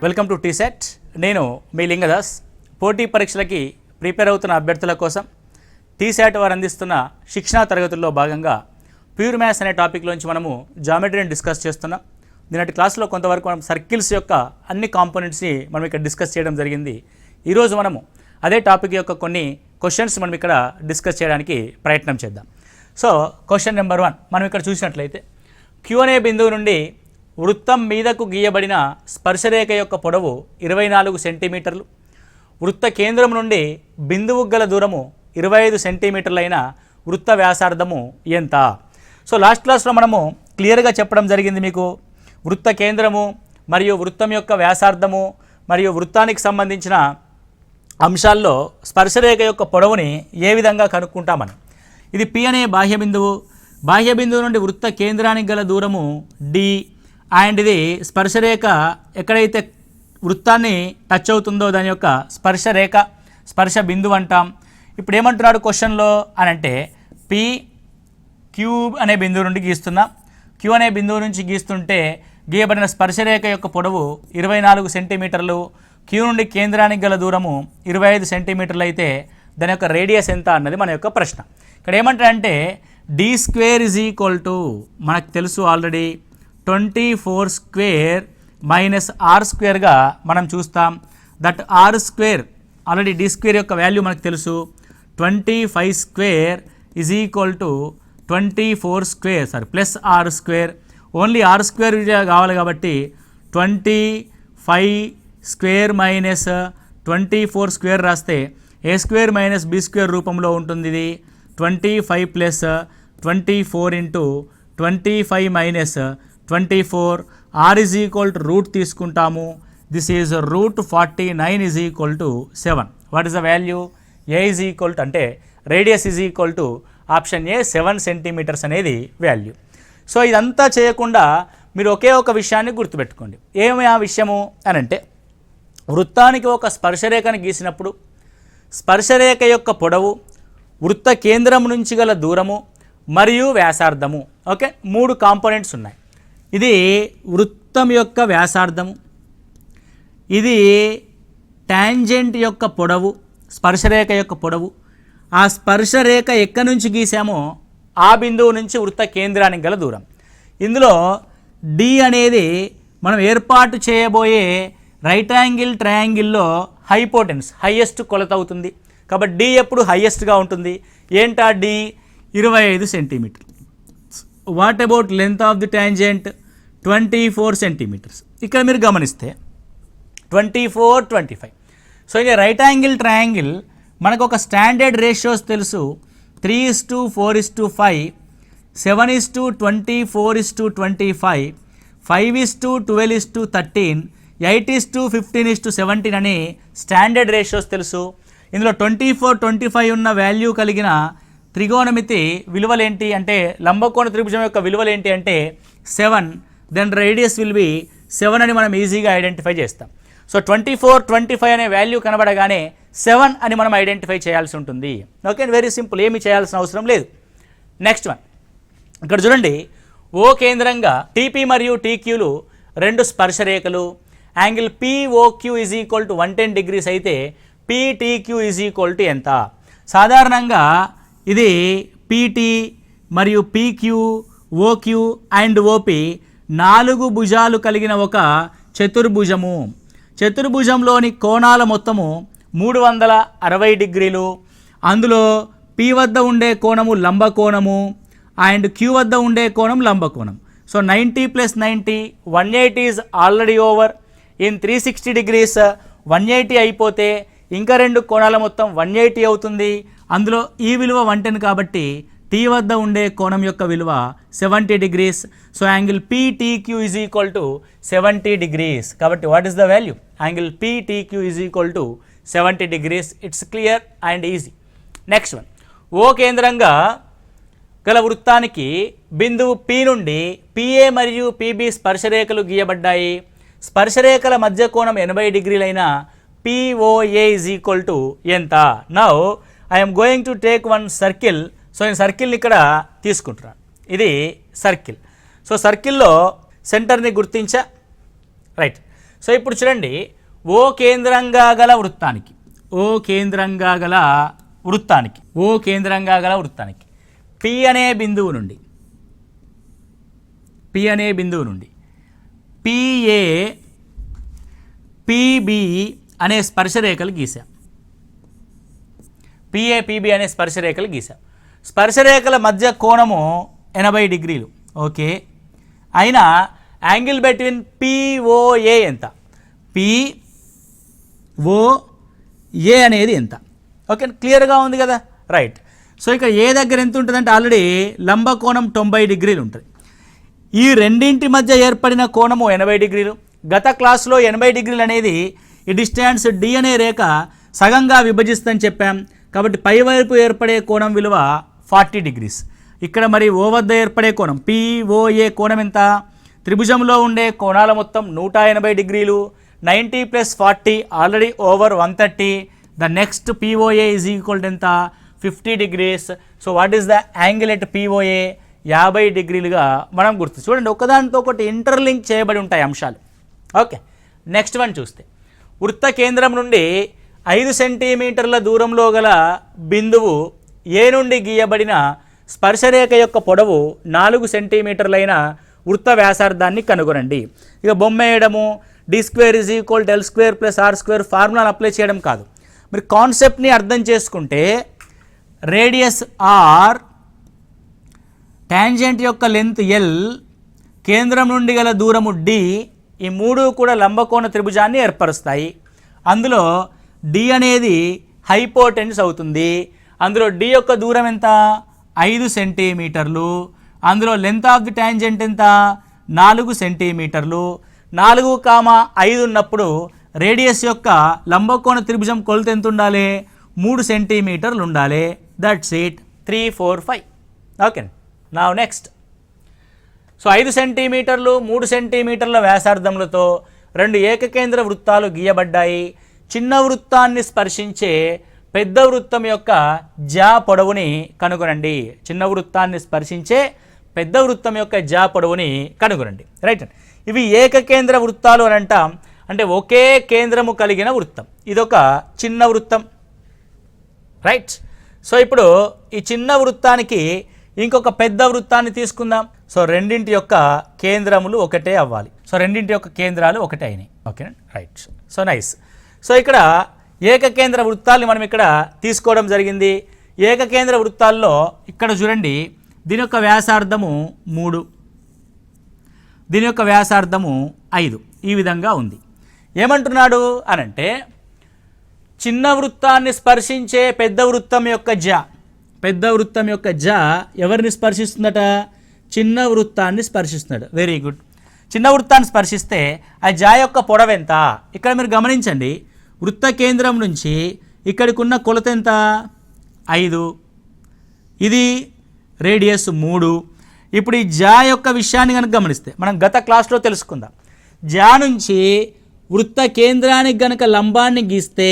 Welcome to టీసెట్. నేను మీ లింగదాస్. పోటీ పరీక్షలకి prepare అవుతున్న అభ్యర్థుల కోసం టీసెట్ వారు అందిస్తున్న శిక్షణా తరగతుల్లో భాగంగా ప్యూర్ మ్యాథ్స్ అనే టాపిక్లోంచి మనము జామెట్రీని డిస్కస్ చేస్తున్నాం. నిన్నటి క్లాస్లో కొంతవరకు మనం సర్కిల్స్ యొక్క అన్ని కాంపోనెంట్స్ని మనం ఇక్కడ డిస్కస్ చేయడం జరిగింది. ఈరోజు మనము అదే టాపిక్ యొక్క కొన్ని క్వశ్చన్స్ మనం ఇక్కడ డిస్కస్ చేయడానికి ప్రయత్నం చేద్దాం. సో క్వశ్చన్ నెంబర్ 1 మనం ఇక్కడ చూసినట్లయితే Q అనే బిందువు నుండి వృత్తం మీదకు గీయబడిన స్పర్శరేఖ యొక్క పొడవు 24 సెంటీమీటర్లు, వృత్త కేంద్రం నుండి బిందువు గల దూరము 25 సెంటీమీటర్లైన వృత్త వ్యాసార్థము ఎంత? సో లాస్ట్ క్లాస్లో మనము క్లియర్గా చెప్పడం జరిగింది మీకు వృత్త కేంద్రము మరియు వృత్తం యొక్క వ్యాసార్థము మరియు వృత్తానికి సంబంధించిన అంశాల్లో స్పర్శరేఖ యొక్క పొడవుని ఏ విధంగా కనుక్కుంటామని. ఇది P అనే బాహ్య బిందువు నుండి వృత్త కేంద్రానికి గల దూరము D అండ్ ఇది స్పర్శరేఖ ఎక్కడైతే వృత్తాన్ని టచ్ అవుతుందో దాని యొక్క స్పర్శ బిందువు అంటాం. ఇప్పుడు ఏమంటున్నాడు క్వశ్చన్లో అని అంటే Q అనే బిందువు నుండి గీస్తున్నా. Q అనే బిందువు నుంచి గీస్తుంటే గీయబడిన స్పర్శరేఖ యొక్క పొడవు 24 సెంటీమీటర్లు, Q నుండి కేంద్రానికి గల దూరము 25 సెంటీమీటర్లు అయితే దాని యొక్క రేడియస్ ఎంత అన్నది మన యొక్క ప్రశ్న. ఇక్కడ ఏమంటారంటే d² మనకు తెలుసు ఆల్రెడీ 24 స్క్వేర్ మైనస్ r² మనం చూస్తాం. దట్ r² ఆల్రెడీ d² యొక్క వాల్యూ మనకు తెలుసు. 25 square is equal to 24 square plus r². Only r² కావాలి కాబట్టి 25 స్క్వేర్ మైనస్ 24 స్క్వేర్ రాస్తే a² మైనస్ b² రూపంలో ఉంటుంది. ఇది 25 plus 24 into 25 minus 24 r is equal to root తీసుకుంటాము. This is root 49 is equal to 7. What is the value? A is equal to అంటే radius is equal to option A 7 centimetres అనేది value. So ఇదంతా చేయకుండా మీరు ఒకే ఒక విషయాన్ని గుర్తుపెట్టుకోండి. ఏమి ఆ విషయము అని అంటే వృత్తానికి ఒక స్పర్శరేఖను గీసినప్పుడు స్పర్శరేఖ యొక్క పొడవు, వృత్త కేంద్రం నుంచి గల దూరము మరియు వ్యాసార్థము, ఓకే 3 కాంపోనెంట్స్ ఉన్నాయి. ఇది వృత్తం యొక్క వ్యాసార్థము, ఇది టాంజెంట్ యొక్క పొడవు, స్పర్శరేఖ యొక్క పొడవు. ఆ స్పర్శరేఖ ఎక్కడి నుంచి గీసామో ఆ బిందువు నుంచి వృత్త కేంద్రానికి గల దూరం. ఇందులో D అనేది మనం ఏర్పాటు చేయబోయే రైట్ యాంగిల్ ట్రయాంగిల్లో హైపోటెన్స్ హైయెస్ట్ కొలత అవుతుంది కాబట్టి D ఎప్పుడు హైయెస్ట్గా ఉంటుంది. ఏంటా D? 25 centimetre. What about length of the tangent? 24 centimetres. ఇక్కడ మీరు గమనిస్తే 24, 25. సో ఇది రైట్ యాంగిల్ ట్రయాంగిల్ మనకు ఒక స్టాండర్డ్ రేషియోస్ తెలుసు. 3:4:5, 7:24:25, 5:12:13, 8:15:17 అని స్టాండర్డ్ రేషియోస్ తెలుసు. ఇందులో 24, 25 ఉన్న వాల్యూ కలిగిన త్రికోణమితి విలువలేంటి అంటే లంబకోణ త్రిభుజం యొక్క విలువలేంటి అంటే 7. దెన్ రేడియస్ విల్ బి 7 అని మనం ఈజీగా ఐడెంటిఫై చేస్తాం. సో 24, 25 అనే వాల్యూ కనబడగానే 7 అని మనం ఐడెంటిఫై చేయాల్సి ఉంటుంది. ఓకే, వెరీ సింపుల్, ఏమి చేయాల్సిన అవసరం లేదు. నెక్స్ట్ వన్ ఇక్కడ చూడండి. ఓ కేంద్రంగా TP మరియు TQలు 2 స్పర్శరేఖలు. Angle POQ is equal to 110 degrees అయితే PTQ ఈజ్ ఈక్వల్ టు ఎంత? సాధారణంగా ఇది PT మరియు PQ, OQ అండ్ OP 4 భుజాలు కలిగిన ఒక చతుర్భుజము. చతుర్భుజంలోని కోణాల మొత్తము 360 డిగ్రీలు. అందులో P వద్ద ఉండే కోణము లంబకోణము అండ్ Q వద్ద ఉండే కోణం లంబకోణం. So 90 + 90 180 is already over. In 360 degrees 180 అయిపోతే ఇంకా 2 కోణాల మొత్తం 180 అవుతుంది. అందులో ఈ విలువ 110 కాబట్టి T వద్ద ఉండే కోణం యొక్క విలువ 70 degrees. So angle PTQ is equal to 70 degrees. కాబట్టి what is the value? Angle PTQ is equal to 70 degrees. It's clear and easy. Next one. ఓ కేంద్రంగా గల వృత్తానికి బిందువు P నుండి PA మరియు PB స్పర్శరేఖలు గీయబడ్డాయి. స్పర్శరేఖల మధ్య కోణం 80 డిగ్రీలైన POA ఈజ్ ఈక్వల్ టు ఎంత? Now I'm going to take one circle. So నేను సర్కిల్ని ఇక్కడ తీసుకుంటున్నాను. ఇది సర్కిల్. సో సర్కిల్లో సెంటర్ని గుర్తించా, రైట్. సో ఇప్పుడు చూడండి, ఓ కేంద్రంగా గల వృత్తానికి ఓ కేంద్రంగా గల వృత్తానికి పి అనే బిందువు నుండి పిఏ పిబి అనే స్పర్శరేఖలు గీసాం. స్పర్శరేఖల మధ్య కోణము 80 డిగ్రీలు. ఓకే, అయినా యాంగిల్ బిట్వీన్ పిఓఏ ఎంత? పిఓఏ అనేది ఎంత? ఓకే, క్లియర్గా ఉంది కదా, రైట్. సో ఇక్కడ ఏ దగ్గర ఎంత ఉంటుందంటే ఆల్రెడీ లంబ కోణం 90 డిగ్రీలు ఉంటుంది. ఈ రెండింటి మధ్య ఏర్పడిన కోణము 80 డిగ్రీలు. గత క్లాస్లో 80 డిగ్రీలు అనేది ఈ డిస్టెన్స్ డి అనే రేఖ సగంగా విభజిస్తుందని చెప్పాం. కాబట్టి పైవైపు ఏర్పడే కోణం విలువ 40 డిగ్రీస్. ఇక్కడ మరి ఓ వద్ద ఏర్పడే కోణం పిఓఏ కోణం ఎంత? త్రిభుజంలో ఉండే కోణాల మొత్తం 180 డిగ్రీలు. 90 + 40 already over 130. The next POA is equal to ఎంత? 50 degrees. So what is the angle at POA? 50 డిగ్రీలుగా మనం గుర్తు. చూడండి, ఒకదానితో ఒకటి ఇంటర్లింక్ చేయబడి ఉంటాయి అంశాలు. ఓకే, నెక్స్ట్ వన్ చూస్తే, వృత్త కేంద్రం నుండి 5 సెంటీమీటర్ల దూరంలో గల బిందువు ఏ నుండి గీయబడిన స్పర్శరేఖ యొక్క పొడవు 4 సెంటీమీటర్లైన వృత్త వ్యాసార్థాన్ని కనుగొనండి. ఇక బొమ్మ వేయడము, d² = L² + R² ఫార్ములాను అప్లై చేయడం కాదు. మీరు కాన్సెప్ట్ని అర్థం చేసుకుంటే రేడియస్ R, ట్యాంజెంట్ యొక్క లెంత్ L, కేంద్రం నుండి గల దూరము D, ఈ మూడు కూడా లంబకోణ త్రిభుజాన్ని ఏర్పరుస్తాయి. అందులో D అనేది హైపోటెన్యూస్ అవుతుంది. అందులో D యొక్క దూరం ఎంత? 5 సెంటీమీటర్లు. అందులో లెంత్ ఆఫ్ ది ట్యాంజెంట్ ఎంత? 4 సెంటీమీటర్లు. 4,5 ఉన్నప్పుడు రేడియస్ యొక్క లంబకోణ త్రిభుజం కొలత ఎంత ఉండాలి? 3 సెంటీమీటర్లు ఉండాలి. That's it. 3, 4, 5. Okay, now next. So 5 సెంటీమీటర్లు 3 సెంటీమీటర్ల వ్యాసార్థములతో 2 ఏకకేంద్ర వృత్తాలు గీయబడ్డాయి. చిన్న వృత్తాన్ని స్పర్శించే పెద్ద వృత్తం యొక్క జా పొడవుని కనుగొనండి. చిన్న వృత్తాన్ని స్పర్శించే పెద్ద వృత్తం యొక్క జా పొడవుని కనుగొనండి. రైట్, ఇవి ఏకకేంద్ర వృత్తాలు అని అంటాం. అంటే ఒకే కేంద్రము కలిగిన వృత్తం. ఇదొక చిన్న వృత్తం. రైట్, సో ఇప్పుడు ఈ చిన్న వృత్తానికి ఇంకొక పెద్ద వృత్తాన్ని తీసుకుందాం. సో రెండింటి యొక్క కేంద్రములు ఒకటే అవ్వాలి. సో రెండింటి యొక్క కేంద్రాలు ఒకటే అయినాయి. Okay, right. So nice. So ఇక్కడ ఏకకేంద్ర వృత్తాల్ని మనం ఇక్కడ తీసుకోవడం జరిగింది. ఏకకేంద్ర వృత్తాల్లో ఇక్కడ చూడండి, దీని యొక్క వ్యాసార్థము 3, దీని యొక్క వ్యాసార్థము 5. ఈ విధంగా ఉంది. ఏమంటున్నాడు అనంటే, చిన్న వృత్తాన్ని స్పర్శించే పెద్ద వృత్తం యొక్క జా ఎవరిని స్పర్శిస్తుందట? చిన్న వృత్తాన్ని స్పర్శిస్తున్నాడు. Very good. చిన్న వృత్తాన్ని స్పర్శిస్తే ఆ జా యొక్క పొడవు ఎంత? ఇక్కడ మీరు గమనించండి, వృత్త కేంద్రం నుంచి ఇక్కడికి ఉన్న కొలత ఎంత? 5. ఇది రేడియస్ 3. ఇప్పుడు ఈ జా యొక్క విషయాన్ని కనుక గమనిస్తే మనం గత క్లాస్లో తెలుసుకుందాం. జా నుంచి వృత్త కేంద్రానికి గనక లంబాన్ని గీస్తే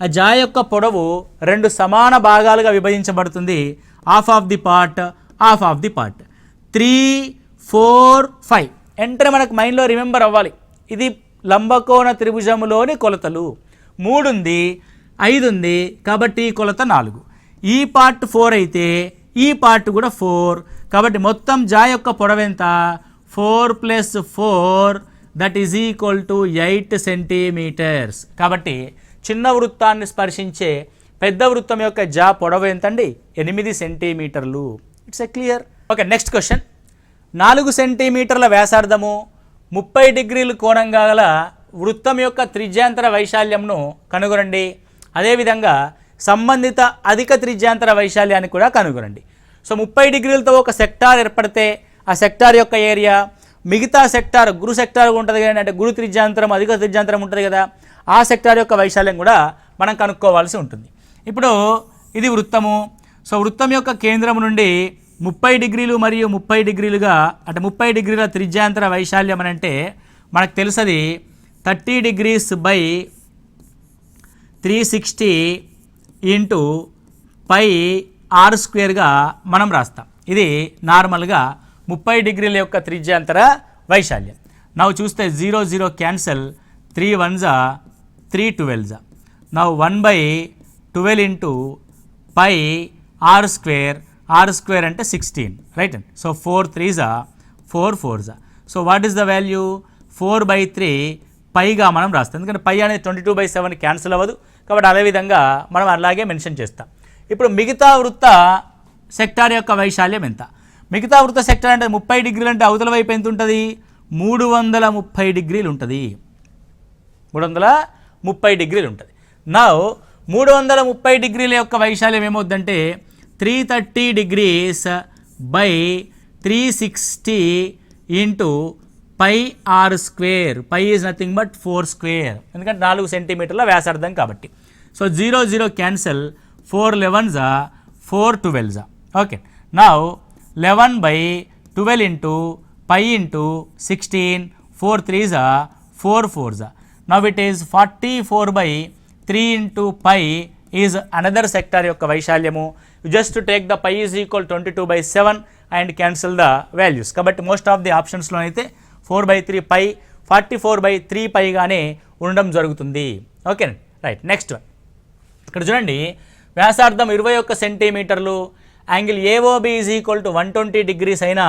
ఆ జా యొక్క పొడవు 2 సమాన భాగాలుగా విభజించబడుతుంది. Half of the part 3, 4, 5. Enter మనకు మైండ్లో రిమెంబర్ అవ్వాలి. ఇది లంబకోణ త్రిభుజములోని కొలతలు. 3 ఉంది, 5 ఉంది, కాబట్టి ఈ కొలత 4. ఈ పార్ట్ 4 అయితే ఈ పార్ట్ కూడా 4. కాబట్టి మొత్తం జా యొక్క పొడవు ఎంత? 4 + 4 that is equal to 8 centimetres. కాబట్టి చిన్న వృత్తాన్ని స్పర్శించే పెద్ద వృత్తం యొక్క జా పొడవు ఎంతండి? 8 సెంటీమీటర్లు. It's a clear. Okay, next question. 4 సెంటీమీటర్ల వ్యాసార్థము 30 డిగ్రీలు కోణంగా గల వృత్తం యొక్క త్రిజ్యాంతర వైశాల్యంను కనుగొనండి. అదేవిధంగా సంబంధిత అధిక త్రిజ్యాంతర వైశాల్యాన్ని కూడా కనుగొనండి. సో 30 డిగ్రీలతో ఒక సెక్టార్ ఏర్పడితే ఆ సెక్టార్ యొక్క ఏరియా, మిగతా సెక్టార్ గురు సెక్టార్ ఉంటుంది కదా, అంటే గురు త్రిజ్యాంతరం అధిక త్రిజ్యాంతరం ఉంటుంది కదా, ఆ సెక్టార్ యొక్క వైశాల్యం కూడా మనం కనుక్కోవాల్సి ఉంటుంది. ఇప్పుడు ఇది వృత్తము. సో వృత్తం యొక్క కేంద్రం నుండి 30 డిగ్రీలు మరియు 30 డిగ్రీలుగా, అంటే 30 డిగ్రీల త్రిజ్యాంతర వైశాల్యం అని అంటే మనకు తెలుసది 30 degrees by 360 into pi r² మనం రాస్తాం. ఇది నార్మల్గా 30 డిగ్రీల యొక్క త్రిజ్యాంతర వైశాల్యం. ನಾವು చూస్తే 0, 0 cancel, 3 1s 3 12s. Now 1/12 into pi r square అంటే 16, right? So 4 3s 4 4s. So what is the value? 4/3 పైగా మనం రాస్తాం, ఎందుకంటే పై అనేది 22/7 క్యాన్సిల్ అవ్వదు కాబట్టి అదేవిధంగా మనం అలాగే మెన్షన్ చేస్తాం. ఇప్పుడు మిగతా వృత్త సెక్టార్ యొక్క వైశాల్యం ఎంత? మిగతా వృత్త సెక్టార్ అంటే 30 డిగ్రీలు అంటే అవతల వైపు ఎంత ఉంటుంది? 330 డిగ్రీలు ఉంటుంది. 330 డిగ్రీలు ఉంటుంది. నా 330 డిగ్రీల యొక్క వైశాల్యం ఏమవుద్దంటే 330 degrees by 360 into pi r square. Pi is nothing but 4 square, ఎందుకంటే 4 సెంటీమీటర్ల వ్యాసార్థం కాబట్టి. So 0 0 cancel, 4 11s 4 12s. Okay, now 11/12 into pi into 16, 4 3s 4 4s. Now it is 44/3 into pi is another sector యొక్క వైశాల్యము. You just to take the pi is equal 22/7 and cancel the values. కాబట్టి most of the ఆప్షన్స్లో అయితే 4/3 పై 44/3 పైగానే ఉండడం జరుగుతుంది. Okay right. Next one ఇక్కడ చూడండి, వ్యాసార్థం 21 సెంటీమీటర్లు, angle AOB is equal to 120 degrees అయిన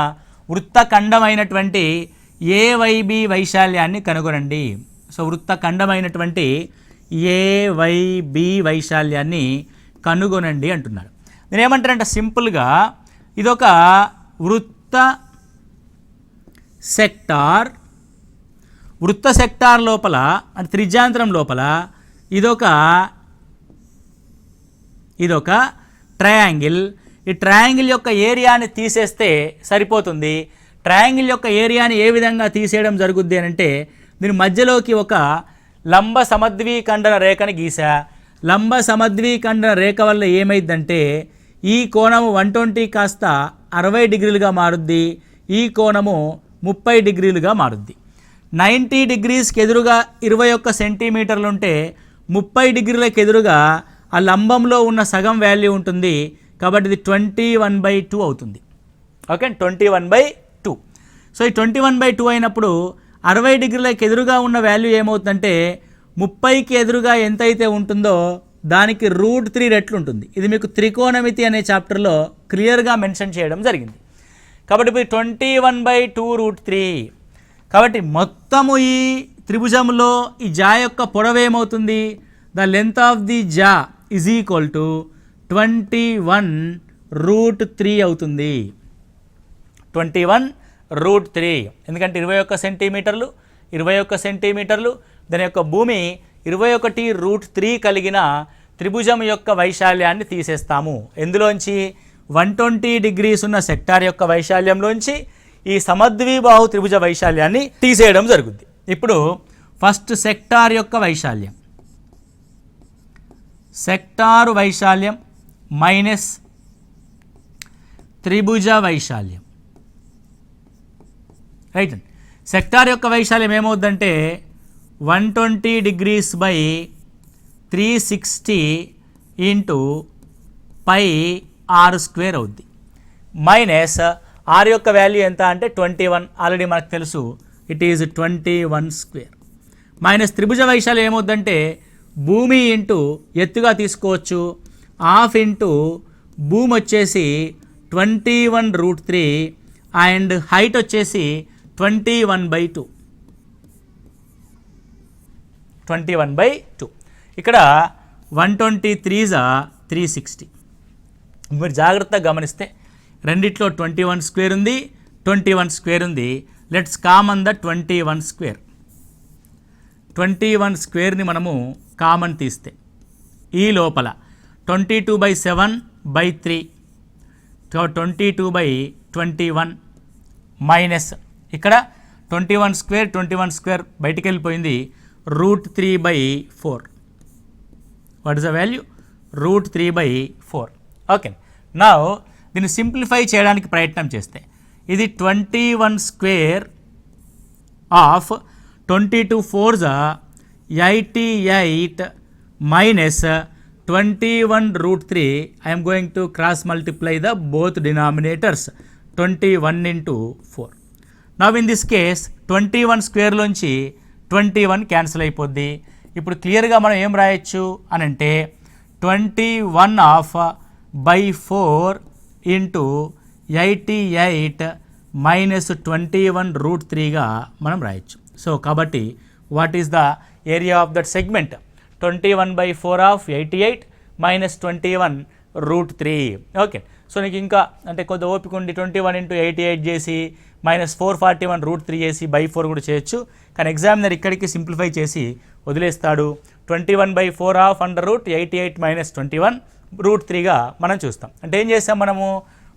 వృత్తఖండమైనటువంటి AYB వైశాల్యాన్ని కనుగొనండి. సో వృత్తఖండమైనటువంటి AYB వైశాల్యాన్ని కనుగొనండి అంటున్నాడు. నేను ఏమంటానంటే సింపుల్గా ఇదొక వృత్త సెక్టార్ లోపల అంటే త్రిజ్యాంతరం లోపల ఇదొక ట్రయాంగిల్. ఈ ట్రయాంగిల్ యొక్క ఏరియాని తీసేస్తే సరిపోతుంది. ట్రయాంగిల్ యొక్క ఏరియాని ఏ విధంగా తీసేయడం జరుగుద్ది అని అంటే, దీని మధ్యలోకి ఒక లంబ సమద్విఖండన రేఖని గీసా. లంబ సమద్విఖండన రేఖ వల్ల ఏమైందంటే ఈ కోణము 120 కాస్త 60 డిగ్రీలుగా మారుద్ది, ఈ కోణము 30 డిగ్రీలుగా మారుద్ది. 90 డిగ్రీస్కి ఎదురుగా 21 సెంటీమీటర్లు ఉంటే 30 డిగ్రీలకు ఎదురుగా ఆ లంబంలో ఉన్న సగం వాల్యూ ఉంటుంది కాబట్టి ఇది 21/2 అవుతుంది. ఓకే, 21/2. సో ఈ 21/2 అయినప్పుడు 60 డిగ్రీలకు ఎదురుగా ఉన్న వాల్యూ ఏమవుతుందంటే 30కి ఎదురుగా ఎంతైతే ఉంటుందో దానికి √3 రెట్లు ఉంటుంది. ఇది మీకు త్రికోణమితి అనే చాప్టర్లో క్లియర్గా మెన్షన్ చేయడం జరిగింది. కాబట్టి ఇప్పుడు 21/2 √3. కాబట్టి మొత్తము ఈ త్రిభుజంలో ఈ జా యొక్క పొడవు ఏమవుతుంది? ద లెంత్ ఆఫ్ ది జా ఈజ్ ఈక్వల్ టు 21√3 అవుతుంది. 21√3 ఎందుకంటే 21 సెంటీమీటర్లు దాని యొక్క భూమి 21√3 కలిగిన త్రిభుజం యొక్క వైశాల్యాన్ని తీసేస్తాము. ఎందులోంచి? 120 డిగ్రీస్ ఉన్న సెక్టార్ యొక్క వైశాల్యంలోంచి ఈ సమద్విబాహు త్రిభుజ వైశాల్యాన్ని తీసేయడం జరుగుద్ది. ఇప్పుడు ఫస్ట్ సెక్టార్ యొక్క వైశాల్యం, సెక్టార్ వైశాల్యం మైనస్ త్రిభుజ వైశాల్యం, రైట్ అండి. సెక్టార్ యొక్క వైశాల్యం ఏమవుద్దంటే 120 degrees by 360 into pi r square అవుద్ది. మైనస్ ఆర్ యొక్క వాల్యూ ఎంత అంటే 21, ఆల్రెడీ మనకు తెలుసు, ఇట్ ఈజ్ 21 స్క్వేర్. మైనస్ త్రిభుజ వైశాల్యం ఏమవుద్దంటే భూమి ఇంటూ ఎత్తుగా తీసుకోవచ్చు, హాఫ్ ఇంటూ భూమి వచ్చేసి 21√3 అండ్ హైట్ వచ్చేసి 21/2. 21/2. ఇక్కడ 123s 360. మీరు జాగ్రత్తగా గమనిస్తే రెండిట్లో 21 స్క్వేర్ ఉంది, 21 స్క్వేర్ ఉంది. Let's common the 21 square. 21 స్క్వేర్ని మనము కామన్ తీస్తే ఈ లోపల 22/7/3 22/21 మైనస్ ఇక్కడ 21 స్క్వేర్ బయటికి వెళ్ళిపోయింది, √3/4. What is the value? √3/4. Okay, now దీన్ని సింప్లిఫై చేయడానికి ప్రయత్నం చేస్తే ఇది 21 square of 22 4s 88 minus 21√3. I'm going to cross multiply the both denominators 21 into 4. Now in this case 21 స్క్వేర్లోంచి 21 cancel అయిపోద్ది. ఇప్పుడు క్లియర్గా మనం ఏం రాయొచ్చు అని అంటే 21/4 ఇంటూ 88 మైనస్ 21√3గా మనం రాయొచ్చు. సో కాబట్టి what is the area of that segment? 21/4 of 88 minus 21√3. Okay, so నీకు ఇంకా అంటే కొంత ఓపిక ఉండి 21 ఇంటూ 88 చేసి మైనస్ 441√3 చేసి బై 4 కూడా చేయొచ్చు. కానీ ఎగ్జామినర్ ఇక్కడికి సింప్లిఫై చేసి వదిలేస్తాడు. 21/4 ఆఫ్ √88 మైనస్ 21√3గా మనం చూస్తాం. అంటే ఏం చేస్తాం మనము?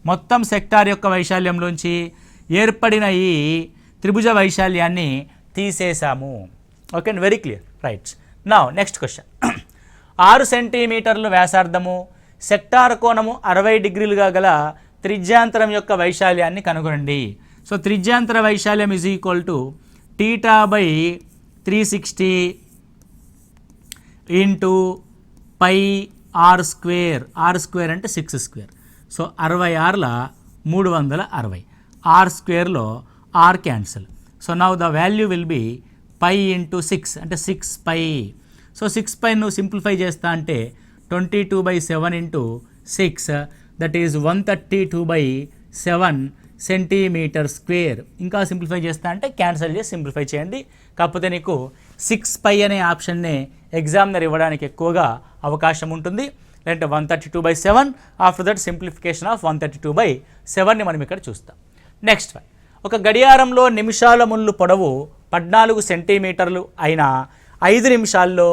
మొత్తం సెక్టార్ యొక్క వైశాల్యంలోంచి ఏర్పడిన ఈ త్రిభుజ వైశాల్యాన్ని తీసేసాము. Okay, very clear. Right, now next question. 6 సెంటీమీటర్లు వ్యాసార్థము, సెక్టార్ కోణము 60 డిగ్రీలుగా గల త్రిజ్యాంతరం యొక్క వైశాల్యాన్ని కనుగొనండి. సో త్రిజ్యాంతర వైశాల్యం is equal to θ/360 into πr². r² అంటే 6². So 66 360. r² r cancel. So now the value will be π into 6 అంటే 6π. సో 6π నువ్వు సింప్లిఫై చేస్తా అంటే 22/7 into 6 that is 132/7 centimetre square. ఇంకా సింప్లిఫై చేస్తా అంటే క్యాన్సిల్ చేసి సింప్లిఫై చేయండి. కాకపోతే నీకు 6π అనే ఆప్షన్నే ఎగ్జామినర్ ఇవ్వడానికి ఎక్కువగా అవకాశం ఉంటుంది. లేదంటే 132/7 ఆఫ్టర్ దట్ సింప్లిఫికేషన్ ఆఫ్ 132/7ని మనం ఇక్కడ చూస్తాం. Next one. ఒక గడియారంలో నిమిషాల ముళ్ళు పొడవు 14 సెంటీమీటర్లు అయినా 5 నిమిషాల్లో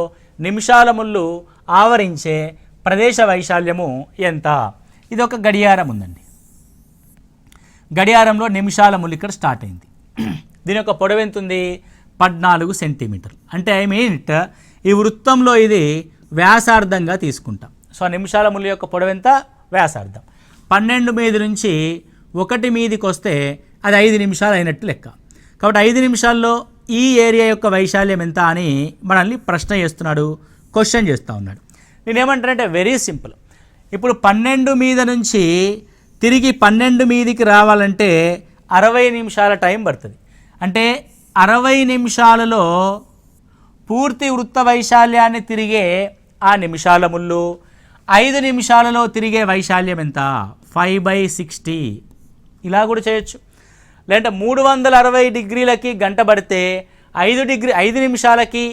నిమిషాల ముళ్ళు ఆవరించే ప్రదేశ వైశాల్యము ఎంత? ఇది ఒక గడియారం ఉందండి. గడియారంలో నిమిషాల ముళ్ళు ఇక్కడ స్టార్ట్ అయింది. దీని యొక్క పొడవు ఎంత ఉంది? 14 సెంటీమీటర్లు. అంటే ఐ మీన్ ఇట్ ఈ వృత్తంలో ఇది వ్యాసార్థంగా తీసుకుంటాం. సో నిమిషాల ముళ్ళు యొక్క పొడవు ఎంత? వ్యాసార్థం. 12 మీది నుంచి 1 మీదికి వస్తే అది 5 నిమిషాలు అయినట్టు లెక్క. కాబట్టి 5 నిమిషాల్లో ఈ ఏరియా యొక్క వైశాల్యం ఎంత అని మనల్ని ప్రశ్న చేస్తున్నాడు, క్వశ్చన్ చేస్తూ ఉన్నాడు. నేనేమంటానంటే వెరీ సింపుల్. ఇప్పుడు 12 మీద నుంచి తిరిగి 12 మీదికి రావాలంటే 60 నిమిషాల టైం పడుతుంది. అంటే 60 నిమిషాలలో పూర్తి వృత్త వైశాల్యాన్ని తిరిగే ఆ నిమిషాల ముళ్ళు 5 నిమిషాలలో తిరిగే వైశాల్యం ఎంత? 5/60. ఇలా కూడా చేయొచ్చు. లేదంటే 360 డిగ్రీలకి గంట పడితే 5 నిమిషాలకి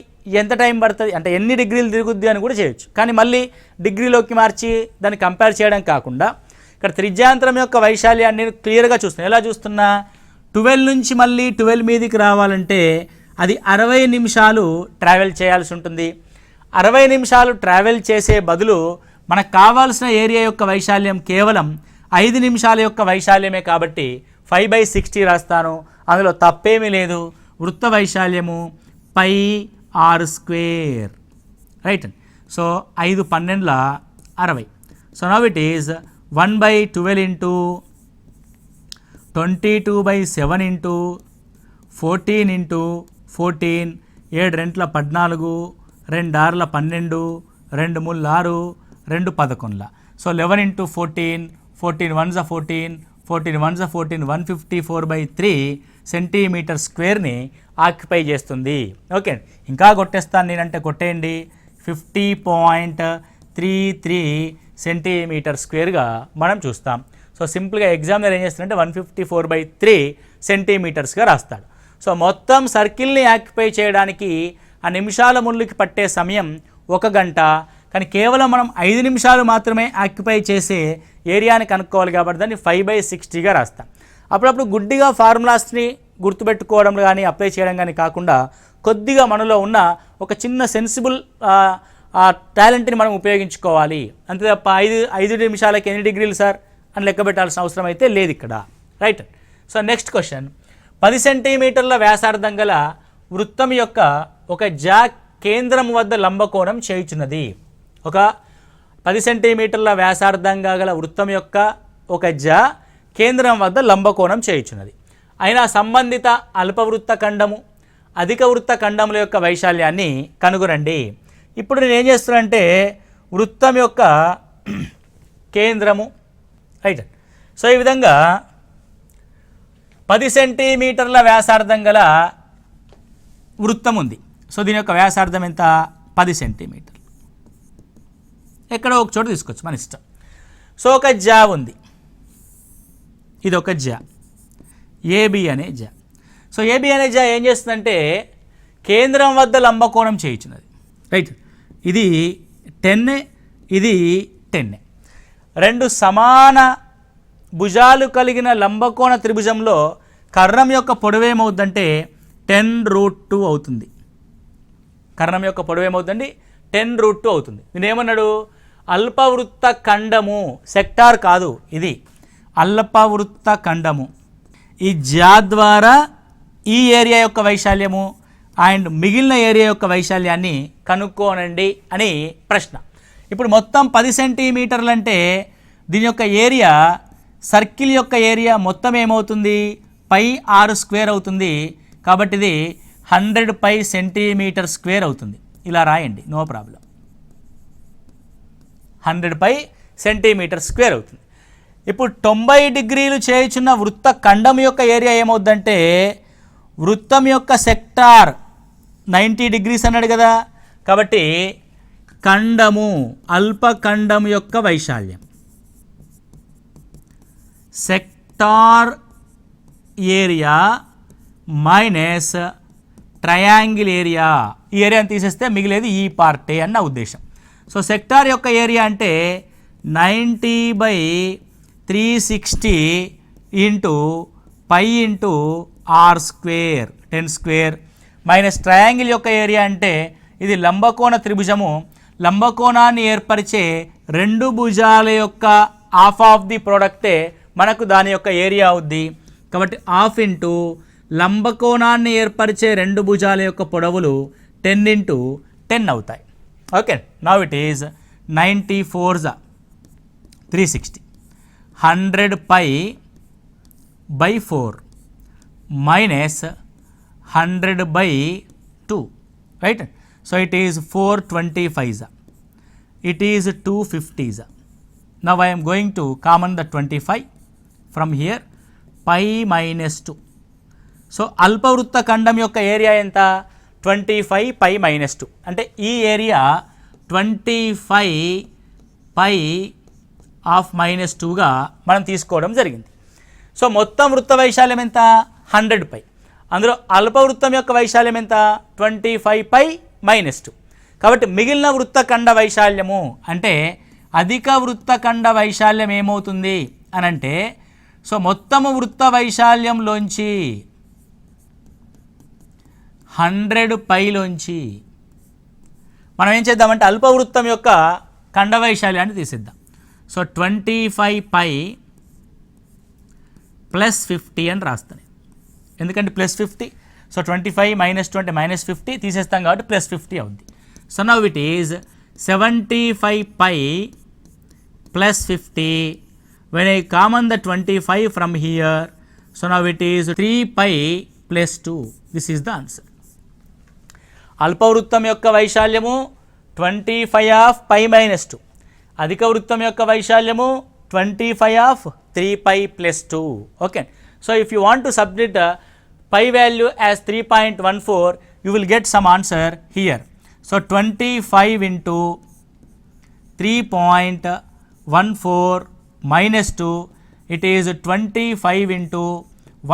ఎంత టైం పడుతుంది అంటే ఎన్ని డిగ్రీలు తిరుగుద్ది అని కూడా చేయొచ్చు. కానీ మళ్ళీ డిగ్రీలోకి మార్చి దాన్ని కంపేర్ చేయడం కాకుండా ఇక్కడ త్రిజ్యాంతరం యొక్క వైశాల్యాన్ని క్లియర్గా చూస్తున్నా. ఎలా చూస్తున్నా? 12 నుంచి మళ్ళీ 12 మీదికి రావాలంటే అది 60 నిమిషాలు ట్రావెల్ చేయాల్సి ఉంటుంది. 60 నిమిషాలు ట్రావెల్ చేసే బదులు మనకు కావాల్సిన ఏరియా యొక్క వైశాల్యం కేవలం 5 నిమిషాల యొక్క వైశాల్యమే కాబట్టి 5/60 రాస్తాను. అందులో తప్పేమీ లేదు. వృత్త వైశాల్యము πr². Right. So 5 12 60. So now it is 1/12 into 22/7 into 14 into 14 7 2 14 2 6 12 2 3 6 2 11. So 11 into 14 14 1 14 14 1 14 154/3 centimetre స్క్వేర్ని occupy చేస్తుంది. ఓకే, ఇంకా కొట్టేస్తాను నేనంటే కొట్టేయండి. 50.33 సెంటీమీటర్ స్క్వేర్గా మనం చూస్తాం. సో సింపుల్గా ఎగ్జామినర్ ఏం చేస్తాడంటే 154/3 సెంటీమీటర్స్గా రాస్తాడు. సో మొత్తం సర్కిల్ని ఆక్యుపై చేయడానికి ఆ నిమిషాల ముళ్ళుకి పట్టే సమయం 1 గంట. కానీ కేవలం మనం 5 నిమిషాలు మాత్రమే ఆక్యుపై చేసే ఏరియాని కనుక్కోవాలి కాబట్టి దాన్ని 5/60గా రాస్తాం. అప్పుడప్పుడు గుడ్డిగా ఫార్ములాస్ని గుర్తుపెట్టుకోవడం కానీ అప్లై చేయడం కానీ కాకుండా కొద్దిగా మనలో ఉన్న ఒక చిన్న సెన్సిబుల్ టాలెంట్ని మనం ఉపయోగించుకోవాలి. అంతే తప్ప 5 నిమిషాలకి ఎన్ని డిగ్రీలు సార్ అని లెక్క పెట్టాల్సిన అవసరం అయితే లేదు ఇక్కడ. రైట్. So next question. 10 సెంటీమీటర్ల వ్యాసార్థం గల వృత్తం యొక్క ఒక జా కేంద్రం వద్ద లంబకోణం చేయుచున్నది. ఒక 10 సెంటీమీటర్ల వ్యాసార్థంగా గల వృత్తం యొక్క ఒక జా కేంద్రం వద్ద లంబకోణం చేయుచున్నది. అయినా సంబంధిత అల్పవృత్త ఖండము అధిక వృత్త ఖండముల యొక్క వైశాల్యాన్ని కనుగొనండి. ఇప్పుడు నేను ఏం చేస్తున్నానంటే వృత్తం యొక్క కేంద్రము. రైట్. సో ఈ విధంగా 10 సెంటీమీటర్ల వ్యాసార్థం గల వృత్తం ఉంది. సో దీని యొక్క వ్యాసార్థం ఎంత? 10 సెంటీమీటర్లు. ఎక్కడో ఒక చోట తీసుకోవచ్చు, మన ఇష్టం. సో ఒక జా ఉంది, ఇది ఒక జా, ఏబి అనే జా. సో ఏబి అనే జా ఏం చేస్తుందంటే కేంద్రం వద్ద లంబకోణం చేయించినది, రైట్. ఇది 10, ఇది 10. రెండు సమాన భుజాలు కలిగిన లంబకోణ త్రిభుజంలో కర్ణం యొక్క పొడవు ఏమవుతుందంటే 10√2 అవుతుంది. కర్ణం యొక్క పొడవు ఏమవుతుందండి? 10√2 అవుతుంది. నేను ఏమన్నాడు? అల్పవృత్త ఖండము, సెక్టార్ కాదు, ఇది అల్పవృత్త ఖండము. ఈ జా ద్వారా ఈ ఏరియా యొక్క వైశాల్యము అండ్ మిగిలిన ఏరియా యొక్క వైశాల్యాన్ని కనుక్కోనండి అని ప్రశ్న. ఇప్పుడు మొత్తం 10 సెంటీమీటర్లు అంటే దీని యొక్క ఏరియా, సర్కిల్ యొక్క ఏరియా మొత్తం ఏమవుతుంది? πr² అవుతుంది. కాబట్టి ఇది 100 π సెంటీమీటర్ స్క్వేర్ అవుతుంది. ఇలా రాయండి, నో ప్రాబ్లం. 100 π సెంటీమీటర్ స్క్వేర్ అవుతుంది. ఇప్పుడు 90 డిగ్రీలు చేయుచున్న వృత్త ఖండం యొక్క ఏరియా ఏమవుద్దంటే వృత్తం యొక్క సెక్టార్ 90 డిగ్రీస్ అన్నాడు కదా, కాబట్టి ఖండము అల్పఖండం యొక్క వైశాల్యం sector area minus triangle area. ఈ ఏరియాని తీసేస్తే మిగిలేది ఈ పార్టే అన్న ఉద్దేశం. సో సెక్టార్ యొక్క ఏరియా అంటే 90/360 into π into r² 10² minus triangle యొక్క ఏరియా అంటే ఇది లంబకోణ త్రిభుజము, లంబకోణాన్ని ఏర్పరిచే రెండు భుజాల యొక్క హాఫ్ ఆఫ్ ది ప్రోడక్టే మనకు దాని యొక్క ఏరియా అవుద్ది. కాబట్టి హాఫ్ ఇంటూ లంబకోణాన్ని ఏర్పరిచే రెండు భుజాల యొక్క పొడవులు 10 × 10 అవుతాయి. Okay, now it is 94/360 100 π/4 minus 100/2, right. So it is 425. It is 250. Now I am going to common the 25 from here, π-2. So అల్పవృత్త ఖండం యొక్క ఏరియా ఎంత? 25 π-2. అంటే ఈ ఏరియా 25 π/-2గా మనం తీసుకోవడం జరిగింది. సో మొత్తం వృత్త వైశాల్యం ఎంత? 100 π. అందులో అల్పవృత్తం యొక్క వైశాల్యం ఎంత? 25 π-2. కాబట్టి మిగిలిన వృత్తఖండ వైశాల్యము అంటే అధిక వృత్తఖండ వైశాల్యం ఏమవుతుంది అని అంటే, సో మొత్తము వృత్త వైశాల్యంలోంచి 100 πలోంచి మనం ఏం చేద్దామంటే అల్పవృత్తం యొక్క ఖండ వైశాల్యాన్ని తీసిద్దాం. సో 25 π + 50 అని రాస్తాను, ఎందుకంటే +50. సో 25 - 20 -50 తీసేస్తాం కాబట్టి +50 అవుద్ది. So now it is 75 π + 50. when I common the 25 from here, so now it is 3 π + 2. this is the answer. అల్పవృత్తం యొక్క వైశాల్యము 25 π-2, అధిక వృత్తం యొక్క వైశాల్యము 25 3 π + 2. Okay, so if you want to substitute π value as 3.14, you will get some answer here. So 25 into 3.14 minus 2, it is 25 into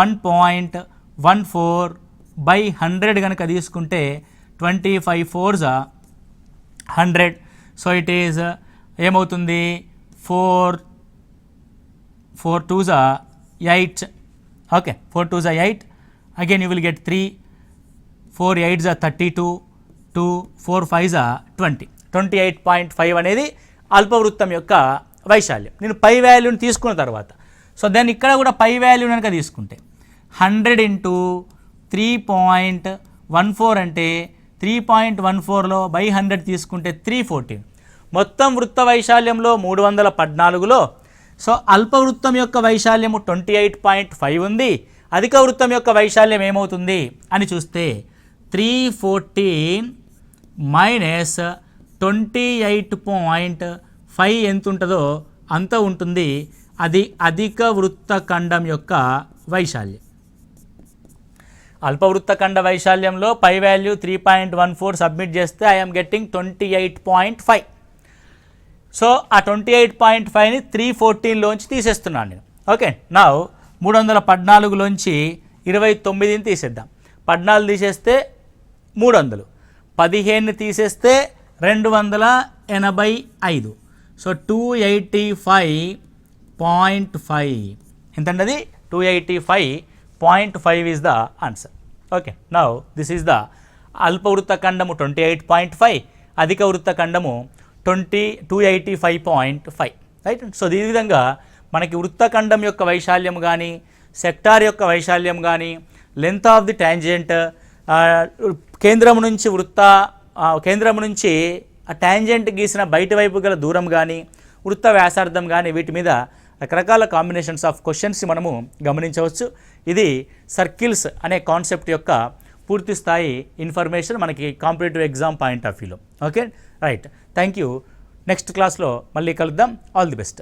1.14 by 100 కనుక తీసుకుంటే 25 4s 100. So it is ఏమవుతుంది? 4 2s 8. Okay, 4 2s 8. Again you will get 3, 4 8s 32, 2 4 5s 20. 28.5 అనేది అల్పవృత్తం యొక్క వైశాల్యం. నేను పై వాల్యూని తీసుకున్న తర్వాత, సో దాన్ని ఇక్కడ కూడా పై వాల్యూ కనుక తీసుకుంటే 100 into 3.14 అంటే 3.14లో by 100 తీసుకుంటే 314. మొత్తం వృత్త వైశాల్యంలో 314లో సో అల్పవృత్తం యొక్క వైశాల్యము 28.5 ఉంది. అధిక వృత్తం యొక్క వైశాల్యం ఏమవుతుంది అని చూస్తే 314 మైనస్ 28.5 ఎంత ఉంటుందో అంత ఉంటుంది. అది అధిక వృత్త ఖండం యొక్క వైశాల్యం. అల్పవృత్తఖండ వైశాల్యంలో పై వాల్యూ 3.14 సబ్మిట్ చేస్తే ఐఎమ్ గెట్టింగ్ 28.5. సో ఆ 28.5ని 314లోంచి తీసేస్తున్నాను నేను. ఓకే, నా 314లోంచి 29ని తీసేద్దాం. 14 తీసేస్తే 300, 15ని తీసేస్తే 285. సో 285.5 ఎంతండి? అది 285.5 is the answer. Okay, now this is the అల్ప వృత్తఖండము 28.5, అధిక వృత్తఖండము 285.5. రైట్. సో ఈ విధంగా మనకి వృత్తఖండం యొక్క వైశాల్యం కానీ, సెక్టార్ యొక్క వైశాల్యం కానీ, లెంత్ ఆఫ్ ది ట్యాంజెంట్, కేంద్రం నుంచి ఆ ట్యాంజెంట్ గీసిన బయట వైపు గల దూరం కానీ, వృత్త వ్యాసార్థం కానీ, వీటి మీద రకరకాల కాంబినేషన్స్ ఆఫ్ క్వశ్చన్స్ మనము గమనించవచ్చు. ఇది సర్కిల్స్ అనే కాన్సెప్ట్ యొక్క పూర్తి స్థాయి ఇన్ఫర్మేషన్ మనకి కాంపిటేటివ్ ఎగ్జామ్ పాయింట్ ఆఫ్ వ్యూలో. Okay, right. Thank you. Next క్లాస్లో మళ్ళీ కలుద్దాం. All the best.